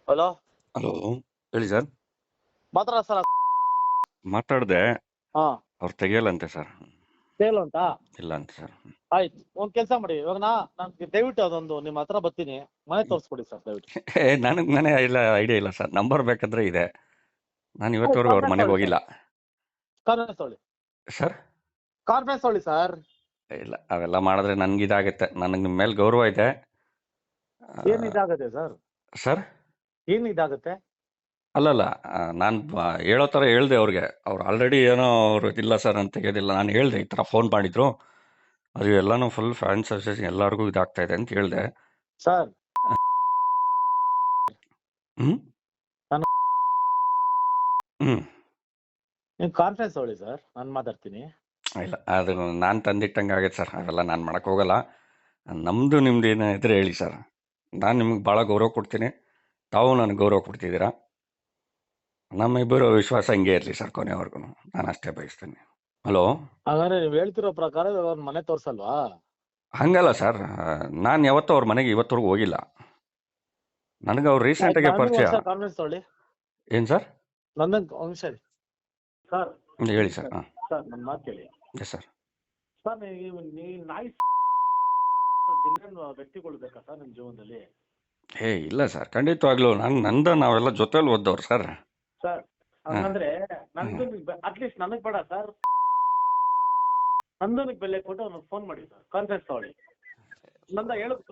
Hello hello, ಹೇಳಿ sir. ಮಾತಾಡ sir. ಮಾತಾಡ್ದೆ, ಹಾ ಅವ್ರು ತೆಗಿಯಲ್ಲಂತೆ ಸರ್. ಸೇಲ್ ಉಂಟಾ? ಇಲ್ಲ ಅಂತೆ ಸರ್. ಆಯ್ತು, ಒಂದ್ ಕೆಲಸ ಮಾಡಿ. ಇವಾಗ ನನ್ಗೆ ದಯವಿಟ್ಟು ಅದೊಂದು ನಿಮ್ಮ ಹತ್ರ ಬರ್ತೀನಿ, ಮನೆ ತೋರಿಸ್ಕೊಡಿ ಸರ್ ದಯವಿಟ್ಟು. ನನಗೆ ಮನೆ ಇಲ್ಲ, ಐಡಿಯಾ ಇಲ್ಲ ಸರ್. ನಂಬರ್ ಬೇಕಂದ್ರೆ ಇದೆ. ನಾನು ಇವತ್ತವರೆಗೂ ಅವ್ರ ಕಾನ್ಫರೆನ್ಸ್ ಮನೆಗೆ ತೊಗೊಳ್ಳಿ ಹೋಗಿಲ್ಲ ಕಾನ್ಫರೆನ್ಸ್ ತೊಗೊಳ್ಳಿ ಸರ್. ಕಾನ್ಫರೆನ್ಸ್ ತೊಗೊಳ್ಳಿ ಸರ್. ಇಲ್ಲ, ಅವೆಲ್ಲ ಮಾಡಿದ್ರೆ ನನ್ಗೆ ಇದಾಗುತ್ತೆ. ನನಗೆ ನಿಮ್ಮ ಮೇಲೆ ಗೌರವ ಇದೆ ಏನ್ ಇದಾಗತ್ತೆ ಸರ್? ಸರ್. ಏನ್ ಇದಾಗತ್ತೆ? ಅಲ್ಲಲ್ಲ, ನಾನು ಹೇಳೋ ಥರ ಹೇಳ್ದೆ ಅವ್ರಿಗೆ. ಅವ್ರು ಆಲ್ರೆಡಿ ಏನೋ ಅವರು ಇಲ್ಲ ಸರ್ ಅಂತ ತೆಗೆಯೋದಿಲ್ಲ. ನಾನು ಹೇಳಿದೆ ಈ ಥರ ಫೋನ್ ಮಾಡಿದ್ರು, ಅದು ಎಲ್ಲನೂ ಫುಲ್ ಫ್ಯಾನ್ಸ್ ಅಸೋಸಿಯೇಷನ್ ಎಲ್ಲರಿಗೂ ಇದಾಗ್ತಾ ಇದೆ ಅಂತ ಹೇಳಿದೆ ಸರ್. ಹ್ಞೂ ನಾನು ಹ್ಞೂ ನೀವು ಕಾನ್ಫರೆನ್ಸ್ ತೊಗೊಳ್ಳಿ ಸರ್, ನಾನು ಮಾತಾಡ್ತೀನಿ. ಇಲ್ಲ, ಅದು ನಾನು ತಂದಿಟ್ಟಂಗೆ ಆಗೈತೆ ಸರ್. ಅವೆಲ್ಲ ನಾನು ಮಾಡೋಕ್ಕೆ ಹೋಗಲ್ಲ. ನಮ್ಮದು ನಿಮ್ದು ಏನೋ ಇದ್ರೆ ಹೇಳಿ ಸರ್. ನಾನು ನಿಮ್ಗೆ ಭಾಳ ಗೌರವ ಕೊಡ್ತೀನಿ, ತಾವು ನನಗೆ ಗೌರವ ಕೊಡ್ತಿದ್ದೀರಾ. ನಮ್ಮಿಬ್ಬರು ವಿಶ್ವಾಸ ಹಿಂಗೆ ಇರಲಿ ಸರ್ ಕೊನೆವರೆಗೂ. ನಾನು ಅಷ್ಟೇ ಬಯಸ್ತೀನಿ. ಹಲೋ, ಹಾಗಾದ್ರೆ ನೀವು ಹೇಳ್ತಿರೋ ಪ್ರಕಾರ ಇವಾಗ ಮನೆ ತೋರ್ಸಲ್ವಾ? ಹಂಗಲ್ಲ ಸರ್. ನಾನು ಯಾವತ್ತೂ ಅವ್ರ ಮನೆಗೆ ಇವತ್ತವರೆಗೂ ಹೋಗಿಲ್ಲ. ನನಗೆ ಅವ್ರು ರೀಸೆಂಟಾಗೆ ಪರಿಚಯ. ಕಾನ್ಫರೆನ್ಸ್ ತೊಗೊಳ್ಳಿ. ಏನು ಸರ್? ನಂದೊಂದು ಒಂದು ನಿಮಿಷ ಸರ್. ಹೇಳಿ ಸರ್. ಹಾಂ ಸರ್, ನನ್ನ ಮಾತು ಕೇಳಿ. Yes sir. ಸರ್, ನೀವು ನಾಯಿ ವ್ಯಕ್ತಿಗಳು ಬೇಕಾ ಸರ್ ನಿಮ್ಮ ಜೀವನದಲ್ಲಿ? ಇಲ್ಲ ಸರ್, ಖಂಡಿತವಾಗ್ಲೂ. ನಾವೆಲ್ಲ ಜೊತೆಲಿ ಓದ್ದವ್ರು ಸರ್. ಸರ್ ಹಂಗಂದ್ರೆ ನಂದು ಅಟ್ಲೀಸ್ಟ್ ನನಗ್ ಬೇಡ ಸರ್, ನಂದನಿಗೆ ಬೆಲೆ ಕೊಟ್ಟು ಅವ್ನಿಗೆ ಫೋನ್ ಮಾಡಿ ಸರ್, ಕಾನ್ಫರೆನ್ಸ್ ತಗೊಳ್ಳಿ. ನಂದ ಹೇಳುದು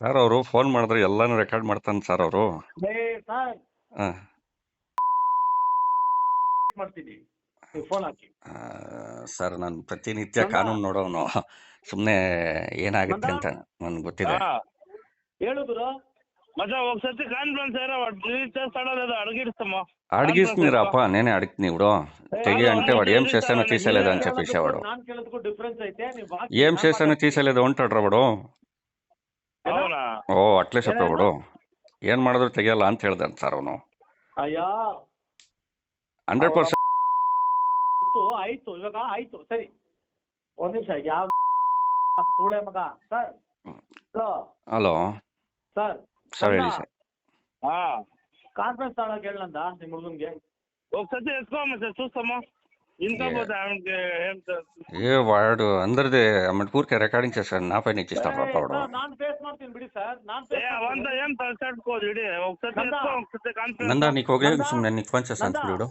ಸರ್, ಅವರು ಫೋನ್ ಮಾಡಿದ್ರೆ ಎಲ್ಲಾನು ರೆಕಾರ್ಡ್ ಮಾಡ್ತಾನೆ ಸರ್ ಅವರು. ಸರ್ ಹಾಂ ಮಾಡ್ತೀನಿ, ನೀವು ಫೋನ್ ಹಾಕಿ. ಸರ್, ನಾನು ಪ್ರತಿನಿತ್ಯ ಕಾನೂನು ನೋಡೋನು. ಸುಮ್ಮನೆ ಏನಾಗುತ್ತೆ ಅಂತ ನನಗೆ ಗೊತ್ತಿದೆ. ಹೇಳುದ್ರು మచ్చా ఒకసారి కాన్ఫరెన్స్ ఏరా వాడు రిలీజ్ చేస్తాడో లేదో అడిగిస్తామా? అడిగిస్తున్నారప్ప, నేనే అడుగుతుంది ఇప్పుడు. తెగి అంటే వాడు ఏం చేస్తానో తీసేలేదు అని చెప్పేసేవాడు. ನಾನು ಕೇಳೋದಕ್ಕೂ ಡಿಫರೆನ್ಸ್ ಐತೆ. ఏం చేస్తానో తీసేలేదు అంటాడు వాడు. అవునా? ಓ, ಅಟ್ಲೇ చెప్పేవాడు. ಏನ್ ಮಾಡಿದ್ರು ತೆಗಿಯಲ್ಲ ಅಂತ ಹೇಳ್ದಂತ ಸರ್ ಅವನು. ಅಯ್ಯೋ 100% ಆಯ್ತು, ಇವಾಗ ಆಯ್ತು, ಸರಿ. ಒಂದ್ ನಿಮಿಷ. ಯಾವ ಸೂಳೆ ಮಗ ಸರ್? ಹಲೋ ಸರ್ ಸರ್, ಹೇಳಿ ಸರ್. ಕಾನ್ಫರೆನ್ಸ್ ತಗೊಳಕ್ ಹೇಳಂದ ನಿಮ್ಮ ಹುಡುಗನ್ಗೆ. ఒకసారి వేసుకోమా సార్, చూస్తామా? ఇంకా పోతే ఆమెకి ఏం ఏ వాడు అందరిది మటుకూరికే రికార్డింగ్ చేశాడు, నా పైన ఇచ్చిస్తాడు పాప వాడు. ನಾನು ಫೇಸ್ ಮಾಡ್ತೀನಿ ಬಿಡಿ ಸರ್. అవంతా ఏం తలసాడుకోదు ఇడి. ఒకసారి వేసుకో, ఒకసారి కాన్ఫరెన్స్. నందా, నీకు ఒక నిమిషం, నేను నీకు ఫోన్ చేస్తాను చూడు.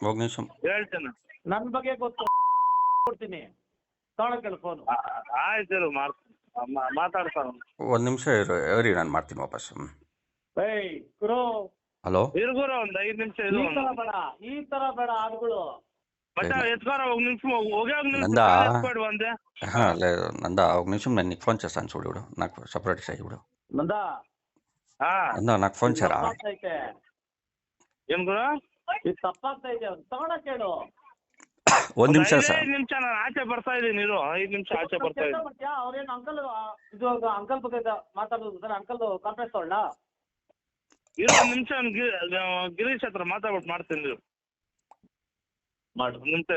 ఒక నిమిషం ಹೇಳ್ತೇನೆ. ನನ್ನ ಬಗ್ಗೆ ಗೊತ್ತು, ಕೊಡ್ತೀನಿ, ತಗೊಳಕ್ಕೆ ಫೋನ್. ಆಯ್ತು, ಮಾತಾಡ್ತಾನ. ಒಂದು ನಿಮಿಷ ಇರಿ, ನಾನು ಮಾಡ್ತೀನಿ ವಾಪಸ್. ಹಲೋ, ಇರ್ಗುರ ಒಂದ್ 5 ನಿಮಿಷ ಇದು. ಈ ತರ ಬೇಡ ಆಡುಗಳು. మచ్చా ఎత్తుకోర, ఒక నిమిషం ఒకే ఒక నిమిషం నందా. ఎత్తుకోడు వందే. లేదు నందా, ఒక నిమిషం, నేను నీకు ఫోన్ చేస్తాను చూడు. ఇప్పుడు నాకు సపరేట్ చేయి ఇప్పుడు. నందా నందా, నాకు ఫోన్ చేయరా. ఏం గురు? ಇದು ತಪ್ಪಾಗ್ತಾ ಇದೆ, ತಗೊಳಕ್ ಹೇಳು. ಒಂದು ನಿಮಿಷ ಸರ್. 5 ನಿಮಿಷ ನಾನು ಆಚೆ ಬರ್ತಾ ಇದ್ದೀನಿ ಇರು. 5 ನಿಮಿಷ ಆಚೆ ಬರ್ತಾ ಇದ್ದೀನಿ. ಅವ್ರೇನು ಅಂಕಲ್, ಇದು ಅಂಕಲ್ ಬಗ್ಗೆ ಮಾತಾಡೋದು ಸರ್. ಅಂಕಲ್ ಕಾನ್ಫರೆನ್ಸ್ ತಗೊಳ್ಳ ಇರು, 1 ನಿಮಿಷ. ಗಿರೀಶ್ ಹತ್ರ ಮಾತಾಡ್ಬಿಟ್ಟು ಮಾಡ್ತೀನಿ ಮಾಡು. 1 ನಿಮಿಷ.